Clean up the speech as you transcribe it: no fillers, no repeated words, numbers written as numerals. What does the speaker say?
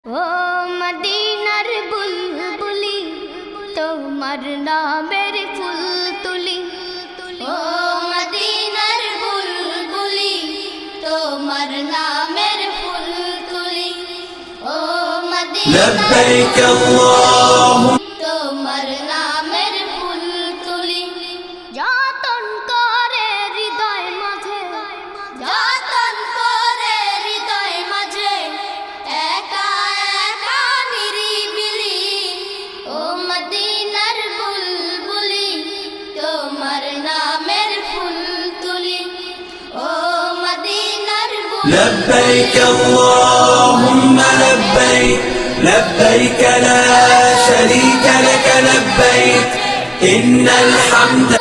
ও মদিনার বুলবুলি তোমার নামের ফুল তুলি। ও মদিনার বুলবুলি তোমার নামের ফুল তুলি। ও মদিনা লব্বাইক আল্লাহুম্মা তোমার নামের ফুল তুলি। যতন করে হৃদয় মাঝে, যতন করে হৃদয় মাঝে, একা একা নিরিবিলি। ও মদিনার বুলবুলি তোমার নামের ফুল তুলি। ও মদিনার لبيك اللهم لبيك لبيك لا شريك لك لبيك إن الحمد